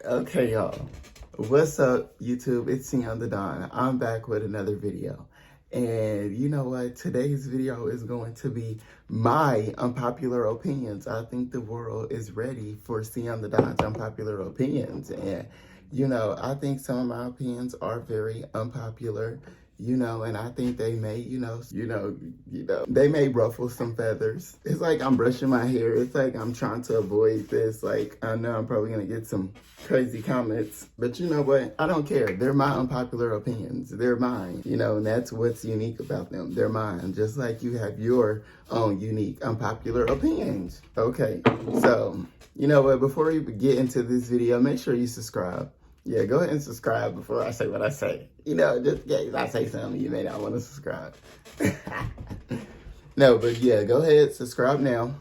Okay, y'all. What's up, YouTube? It's Tion the Don. I'm back with another video. And you know what? Today's video is going to be my unpopular opinions. I think the world is ready for Tion the Don's unpopular opinions. And, I think some of my opinions are very unpopular. And I think they may, they may ruffle some feathers. It's like I'm brushing my hair. It's like I'm trying to avoid this. Like, I know I'm probably going to get some crazy comments, but you know what? I don't care. They're my unpopular opinions. They're mine, and that's what's unique about them. They're mine, just like you have your own unique unpopular opinions. Okay, so, you know what? Before we get into this video, make sure you subscribe. Yeah, go ahead and subscribe before I say what I say. Just in case I say something, you may not want to subscribe. No, but yeah, go ahead, subscribe now.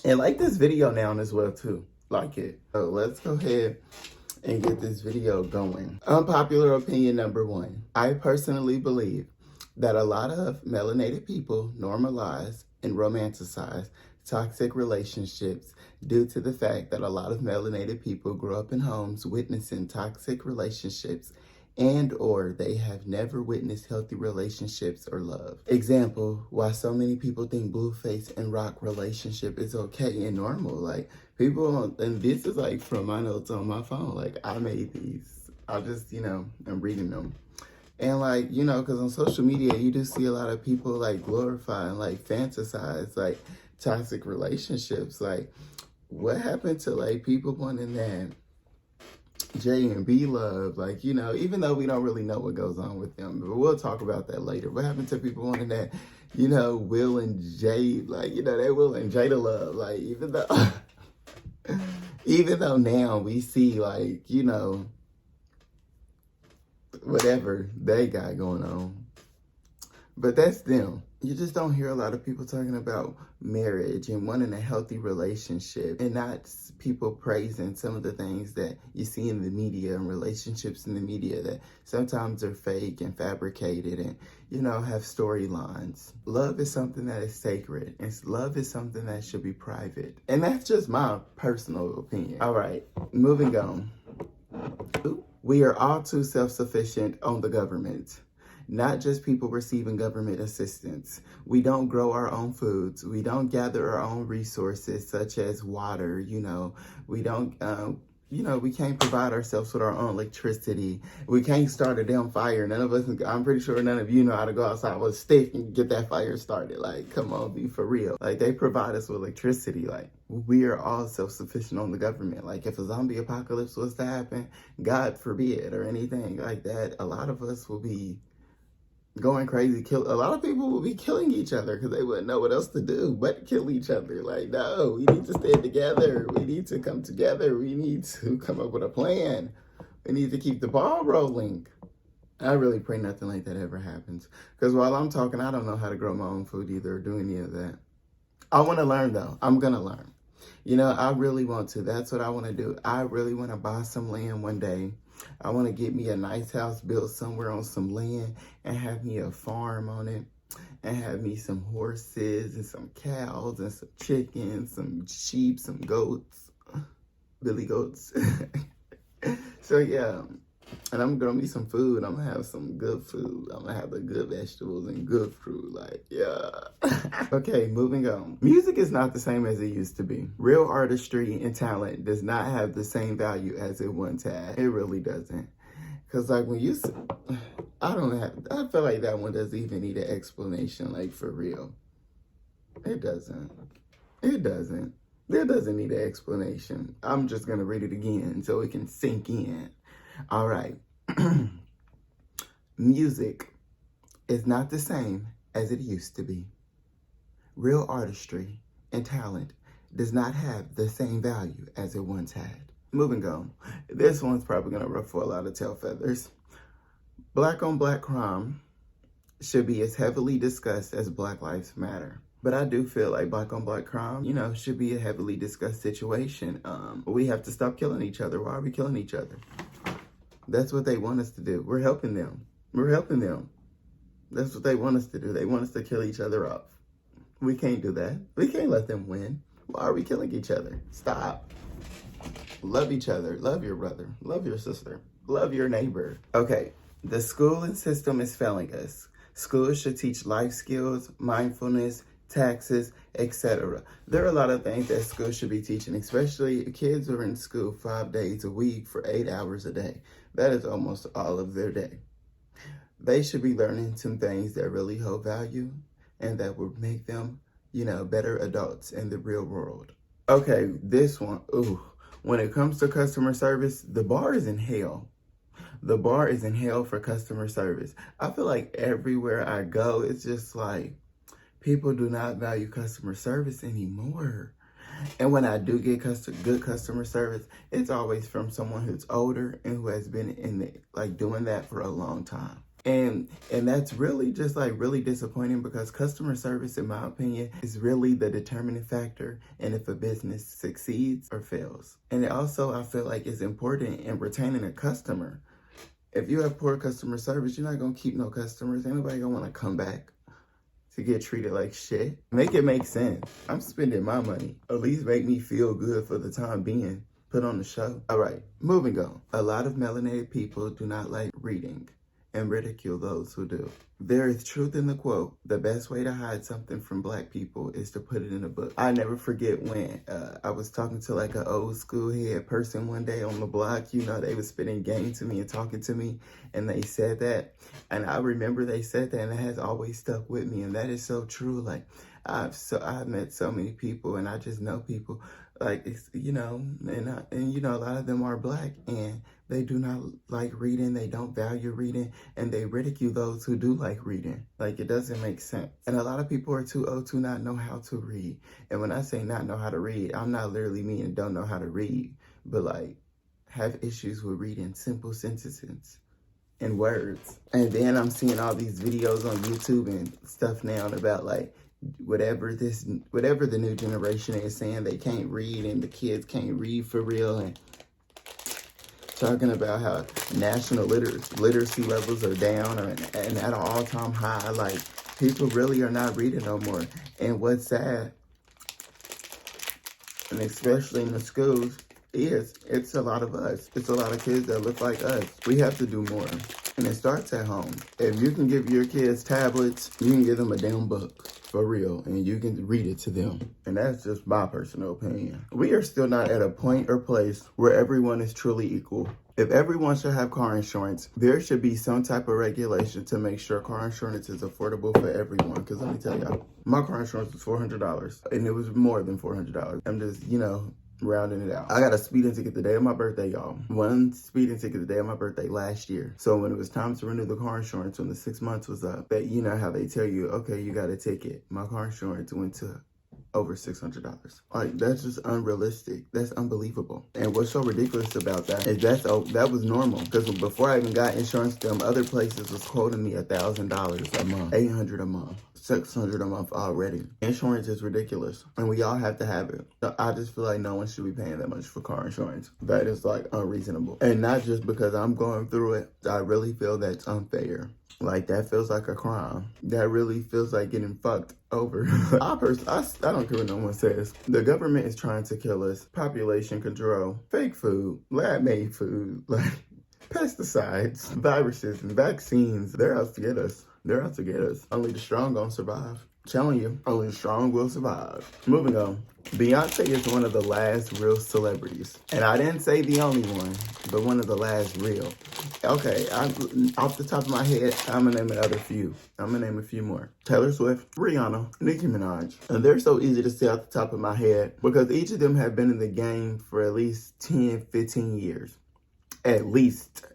And like this video now as well, too. Like it. So let's go ahead and get this video going. Unpopular opinion number 1. I personally believe that a lot of melanated people normalize and romanticize toxic relationships due to the fact that a lot of melanated people grow up in homes witnessing toxic relationships and or they have never witnessed healthy relationships or love. Example, why so many people think Blueface and Rock relationship is okay and normal. Like, people, and this is like from my notes on my phone. Like, I made these. I just, I'm reading them. And like, because on social media, you do see a lot of people like glorify and like fantasize like toxic relationships. Like, what happened to like people wanting that J and B love? Like, even though we don't really know what goes on with them, but we'll talk about that later. What happened to people wanting that, Will and Jay, like, they Will and Jada love? Like, even though now we see like, whatever they got going on. But that's them. You just don't hear a lot of people talking about marriage and wanting a healthy relationship, and not people praising some of the things that you see in the media and relationships in the media that sometimes are fake and fabricated and, have storylines. Love is something that is sacred, and love is something that should be private. And that's just my personal opinion. All right, moving on. We are all too self-sufficient on the government. Not just people receiving government assistance. We don't grow our own foods. We don't gather our own resources such as water, We don't, we can't provide ourselves with our own electricity. We can't start a damn fire. None of us, I'm pretty sure none of you know how to go outside with a stick and get that fire started. Like, come on, be for real. Like, they provide us with electricity. Like, we are all self-sufficient on the government. Like, if a zombie apocalypse was to happen, God forbid, or anything like that, a lot of us will be going crazy. A lot of people will be killing each other because they wouldn't know what else to do but kill each other. Like, no, we need to stand together. We need to come together. We need to come up with a plan. We need to keep the ball rolling. I really pray nothing like that ever happens. Because while I'm talking, I don't know how to grow my own food either or do any of that. I want to learn, though. I'm going to learn. I really want to. That's what I want to do. I really want to buy some land one day. I want to get me a nice house built somewhere on some land and have me a farm on it and have me some horses and some cows and some chickens, some sheep, some goats, billy goats. So yeah, and I'm gonna me some food. I'm gonna have some good food. I'm gonna have the good vegetables and good fruit. Like, yeah. Okay, moving on. Music is not the same as it used to be. Real artistry and talent does not have the same value as it once had. It really doesn't. Cause like when I feel like that one doesn't even need an explanation. Like, for real. It doesn't. It doesn't. It doesn't need an explanation. I'm just gonna read it again so it can sink in. All right. Music is not the same as it used to be. Real artistry and talent does not have the same value as it once had. Moving on. This one's probably going to ruffle a lot of tail feathers. Black on black crime should be as heavily discussed as Black Lives Matter. But I do feel like black on black crime, should be a heavily discussed situation. We have to stop killing each other. Why are we killing each other? That's what they want us to do. We're helping them. We're helping them. That's what they want us to do. They want us to kill each other off. We can't do that. We can't let them win. Why are we killing each other? Stop. Love each other. Love your brother. Love your sister. Love your neighbor. Okay, the schooling system is failing us. Schools should teach life skills, mindfulness, taxes, etc. There are a lot of things that schools should be teaching, especially kids who are in school 5 days a week for 8 hours a day. That is almost all of their day. They should be learning some things that really hold value and that would make them, better adults in the real world. Okay, this one, ooh. When it comes to customer service, the bar is in hell. The bar is in hell for customer service. I feel like everywhere I go, it's just like people do not value customer service anymore. And when I do get good customer service, it's always from someone who's older and who has been doing that for a long time. And that's really just really disappointing, because customer service, in my opinion, is really the determining factor in if a business succeeds or fails. And it also, I feel like, is important in retaining a customer. If you have poor customer service, you're not going to keep no customers. Ain't nobody going to want to come back to get treated like shit. Make it make sense. I'm spending my money. At least make me feel good for the time being. Put on the show. All right, moving on. A lot of melanated people do not like reading and ridicule those who do. There is truth in the quote, the best way to hide something from Black people is to put it in a book. I never forget when I was talking to an old school head person one day on the block. They was spitting game to me and talking to me, and they said that. And I remember they said that, and it has always stuck with me. And that is so true. I've met so many people, and I just know people and a lot of them are Black, and they do not like reading. They don't value reading, and they ridicule those who do like reading. It doesn't make sense. And a lot of people are too old to not know how to read. And when I say not know how to read, I'm not literally meaning don't know how to read, but have issues with reading simple sentences and words. And then I'm seeing all these videos on YouTube and stuff now about whatever the new generation is saying they can't read, and the kids can't read for real, and talking about how national literacy levels are down and at an all-time high. People really are not reading no more. And what's sad, and especially in the schools, it's a lot of us. It's a lot of kids that look like us. We have to do more. And it starts at home. If you can give your kids tablets, you can give them a damn book. For real, and you can read it to them. And that's just my personal opinion. We are still not at a point or place where everyone is truly equal. If everyone should have car insurance, there should be some type of regulation to make sure car insurance is affordable for everyone. Because let me tell y'all, my car insurance was $400, and it was more than $400. I'm just, rounding it out. I got a speeding ticket the day of my birthday, y'all. One speeding ticket the day of my birthday last year. So when it was time to renew the car insurance, when the 6 months was up, that how they tell you, okay, you got a ticket. My car insurance went to over $600. That's just unrealistic. That's unbelievable. And what's so ridiculous about that is that was normal. Because before I even got insurance, them other places was quoting me $1,000 a month, $800 a month, $600 a month already. Insurance is ridiculous, and we all have to have it. So I just feel like no one should be paying that much for car insurance. That is unreasonable. And not just because I'm going through it. I really feel that's unfair. That feels like a crime. That really feels like getting fucked over. I don't care what no one says. The government is trying to kill us. Population control, fake food, lab-made food, pesticides, viruses, and vaccines. They're out to get us. They're out to get us. Only the strong gonna survive. Telling you, only the strong will survive. Moving on. Beyonce is one of the last real celebrities. And I didn't say the only one, but one of the last real. Okay, off the top of my head, I'm gonna name another few. I'm gonna name a few more. Taylor Swift, Rihanna, Nicki Minaj. And they're so easy to say off the top of my head because each of them have been in the game for at least 10, 15 years. At least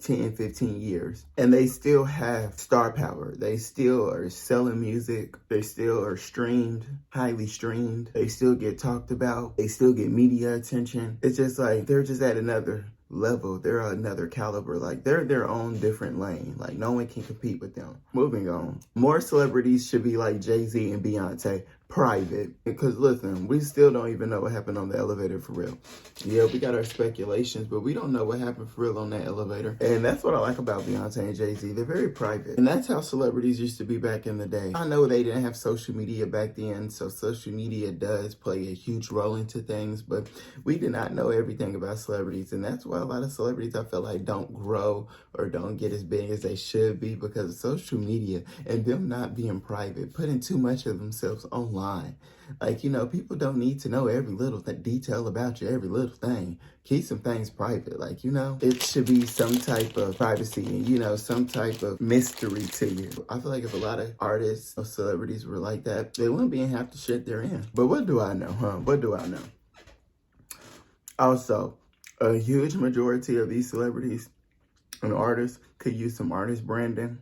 10, 15 years. And they still have star power. They still are selling music. They still are streamed, highly streamed. They still get talked about. They still get media attention. It's just they're just at another level. They're another caliber. They're their own different lane. No one can compete with them. Moving on. More celebrities should be like Jay-Z and Beyonce. private. Because listen, we still don't even know what happened on the elevator for real. Yeah, we got our speculations, but we don't know what happened for real on that elevator. And that's what I like about Beyonce and Jay-Z. They're very private. And that's how celebrities used to be back in the day. I know they didn't have social media back then, so social media does play a huge role into things, but we did not know everything about celebrities. And that's why a lot of celebrities, I feel like, don't grow or don't get as big as they should be because of social media and them not being private, putting too much of themselves online. Like, you know, people don't need to know every little detail about you, every little thing. Keep some things private. Like, you know, it should be some type of privacy and, you know, some type of mystery to you. I feel like if a lot of artists or celebrities were like that, they wouldn't be in half the shit they're in. But what do I know, huh? What do I know? Also, a huge majority of these celebrities and artists could use some artist branding.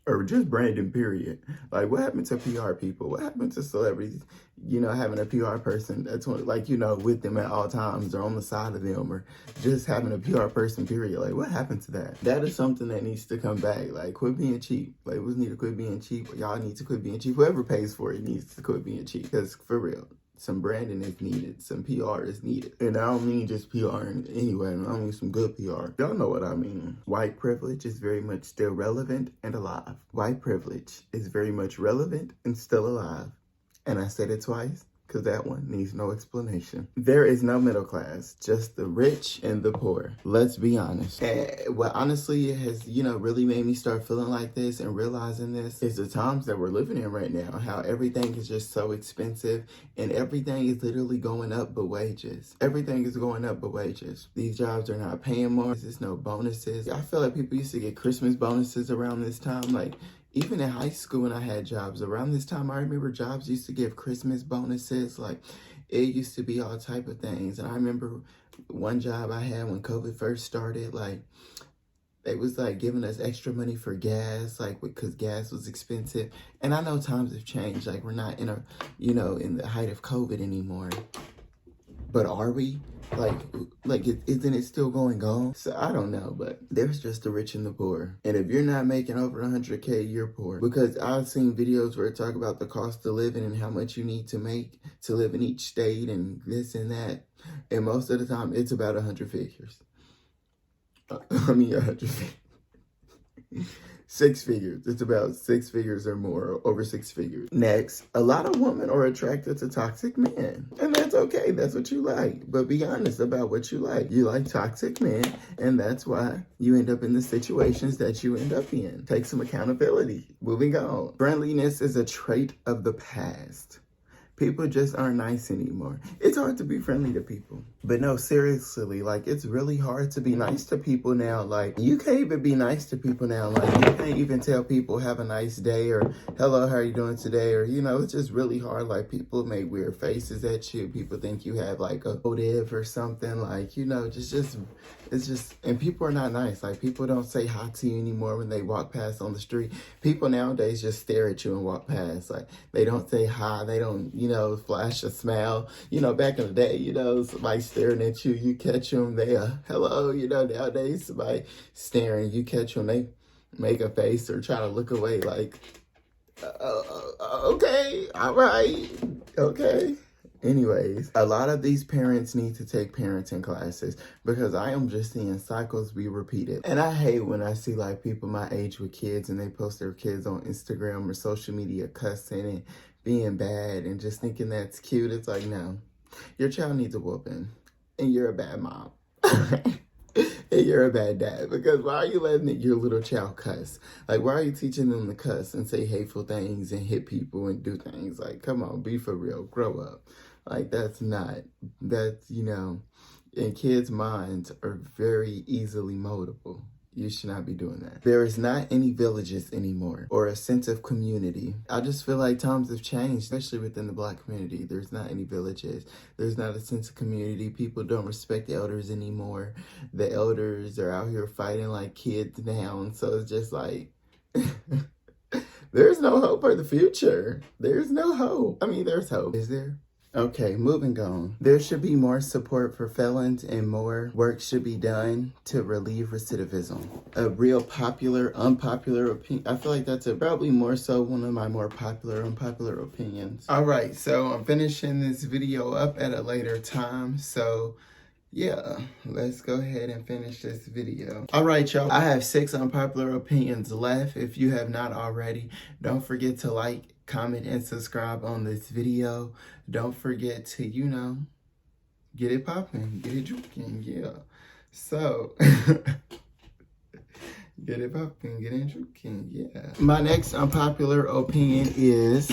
Or just branding, period. Like, what happened to PR people? What happened to celebrities, you know, having a PR person that's, like, you know, with them at all times or on the side of them or just having a PR person, period? Like, what happened to that? That is something that needs to come back. Like, quit being cheap. Like, we need to quit being cheap. Y'all need to quit being cheap. Whoever pays for it needs to quit being cheap. Because, for real, some branding is needed. Some PR is needed. And I don't mean just PR anyway. I mean some good PR. Y'all know what I mean. White privilege is very much still relevant and alive. White privilege is very much relevant and still alive. And I said it twice because that one needs no explanation. There is no middle class, just the rich and the poor. Let's be honest. And what honestly has, you know, really made me start feeling like this and realizing this is the times that we're living in right now, how everything is just so expensive and everything is literally going up but wages. Everything is going up but wages. These jobs are not paying more. There's no bonuses. I feel like people used to get Christmas bonuses around this time. Like, even in high school when I had jobs, around this time, I remember jobs used to give Christmas bonuses. Like, it used to be all type of things. And I remember one job I had when COVID first started, like, they was like giving us extra money for gas, like, because gas was expensive. And I know times have changed. Like, we're not in a, you know, in the height of COVID anymore. But are we? Like, isn't it still going on? So I don't know, but there's just the rich and the poor. And if you're not making over 100K, you're poor. Because I've seen videos where it talk about the cost of living and how much you need to make to live in each state and this and that. And most of the time, it's about 100 figures. I mean, 100 figures. 6 figures. It's about 6 figures or more, over 6 figures. Next, a lot of women are attracted to toxic men. And that's okay. That's what you like. But be honest about what you like. You like toxic men, and that's why you end up in the situations that you end up in. Take some accountability. Moving on. Friendliness is a trait of the past. People just aren't nice anymore. It's hard to be friendly to people. But no, seriously, like, it's really hard to be nice to people now. Like, you can't even be nice to people now. Like, you can't even tell people have a nice day or hello, how are you doing today? Or, you know, it's just really hard. Like, people make weird faces at you. People think you have like a motive or something. Like, you know, it's just, and people are not nice. Like, people don't say hi to you anymore when they walk past on the street. People nowadays just stare at you and walk past. Like, they don't say hi. They don't, you know, flash a smile. You know, back in the day, you know, somebody staring at you, you catch them, they hello. You know, nowadays somebody staring, you catch them, they make a face or try to look away like, okay, all right, okay. Anyways, a lot of these parents need to take parenting classes because I am just seeing cycles be repeated. And I hate when I see like people my age with kids and they post their kids on Instagram or social media cussing and being bad and just thinking that's cute. It's like, no, your child needs a whooping and you're a bad mom. And you're a bad dad, because why are you letting your little child cuss? Like, why are you teaching them to cuss and say hateful things and hit people and do things? Like, come on, be for real, grow up. Like, that's, you know, and kids' minds are very easily moldable. You should not be doing that. There is not any villages anymore or a sense of community. I just feel like times have changed, especially within the Black community. There's not any villages. There's not a sense of community. People don't respect the elders anymore. The elders are out here fighting like kids now. And so it's just like, there's no hope for the future. There's no hope. I mean, there's hope. Is there? Okay, moving on. There should be more support for felons and more work should be done to relieve recidivism. A real popular, unpopular opinion. I feel like that's probably more so one of my more popular, unpopular opinions. All right, so I'm finishing this video up at a later time. So yeah, let's go ahead and finish this video. All right, y'all. I have 6 unpopular opinions left. If you have not already, don't forget to like, comment, and subscribe on this video. Don't forget to, get it popping, get it juking, yeah. So, get it popping, get it juking, yeah. My next unpopular opinion is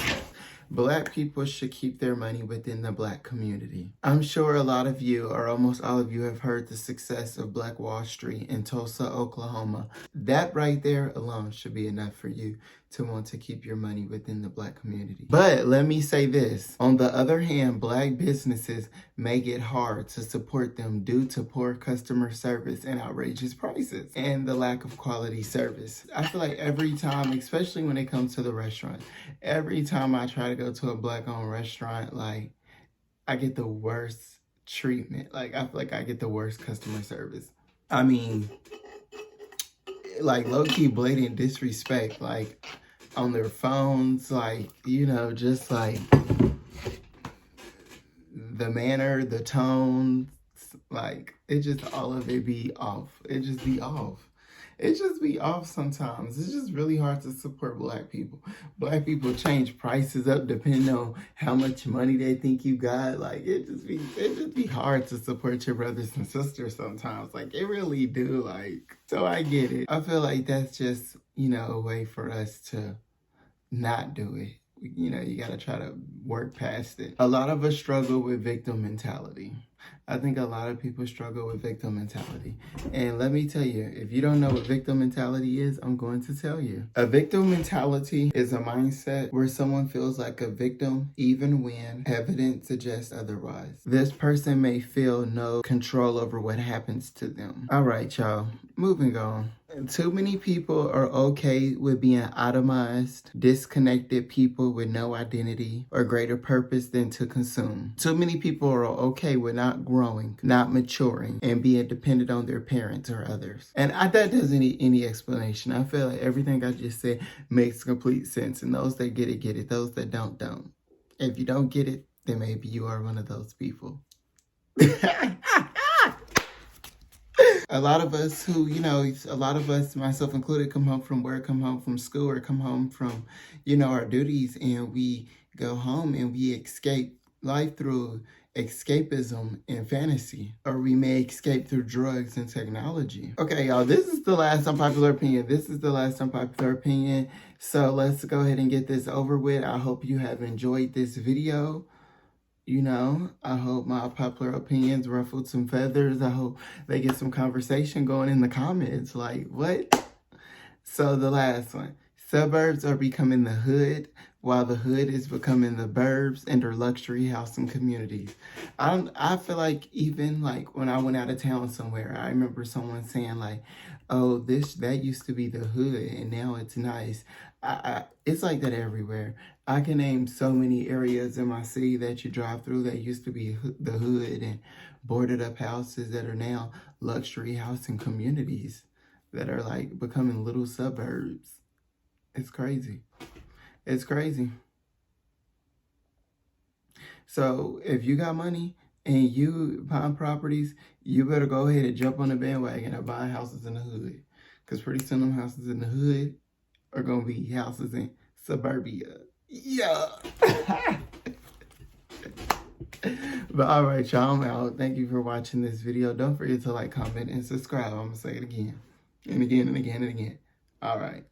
Black people should keep their money within the Black community. I'm sure a lot of you, or almost all of you, have heard the success of Black Wall Street in Tulsa, Oklahoma. That right there alone should be enough for you to want to keep your money within the Black community. But let me say this. On the other hand, Black businesses make it hard to support them due to poor customer service and outrageous prices and the lack of quality service. I feel like every time, especially when it comes to the restaurant, every time I try to go to a Black-owned restaurant, like, I get the worst treatment. Like, I feel like I get the worst customer service. I mean, like, low-key blatant disrespect, like, on their phones, like, just like the manner, the tone, like, it just, all of it be off. It just be off. It just be off sometimes. It's just really hard to support Black people. Black people change prices up depending on how much money they think you got. Like, it just be hard to support your brothers and sisters sometimes. Like, it really do. Like, so I get it. I feel like that's just, a way for us to not do it. You gotta try to work past it. A lot of us struggle with victim mentality. I think a lot of people struggle with victim mentality. And let me tell you, if you don't know what victim mentality is, I'm going to tell you. A victim mentality is a mindset where someone feels like a victim even when evidence suggests otherwise. This person may feel no control over what happens to them. All right, y'all, moving on. Too many people are okay with being atomized, disconnected people with no identity or greater purpose than to consume. Too many people are okay with not growing, not maturing, and being dependent on their parents or others. And that doesn't need any explanation. I feel like everything I just said makes complete sense. And those that get it, get it. Those that don't, don't. If you don't get it, then maybe you are one of those people. A lot of us who, a lot of us, myself included, come home from work, come home from school, or come home from, our duties, and we go home and we escape life through escapism and fantasy, or we may escape through drugs and technology. Okay, y'all, this is the last unpopular opinion. So let's go ahead and get this over with. I hope you have enjoyed this video. I hope my popular opinions ruffled some feathers. I hope they get some conversation going in the comments. Like, what? So the last one. Suburbs are becoming the hood, while the hood is becoming the burbs and their luxury housing communities. I feel like even like when I went out of town somewhere, I remember someone saying like, oh, that used to be the hood and now it's nice. It's like that everywhere. I can name so many areas in my city that you drive through that used to be the hood and boarded up houses that are now luxury housing communities that are like becoming little suburbs. It's crazy. It's crazy. So if you got money and you buying properties, you better go ahead and jump on the bandwagon of buying houses in the hood. Because pretty soon them houses in the hood are going to be houses in suburbia. Yeah. But all right, y'all, I'm out. Thank you for watching this video. Don't forget to like, comment, and subscribe. I'm going to say it again and again and again and again. All right.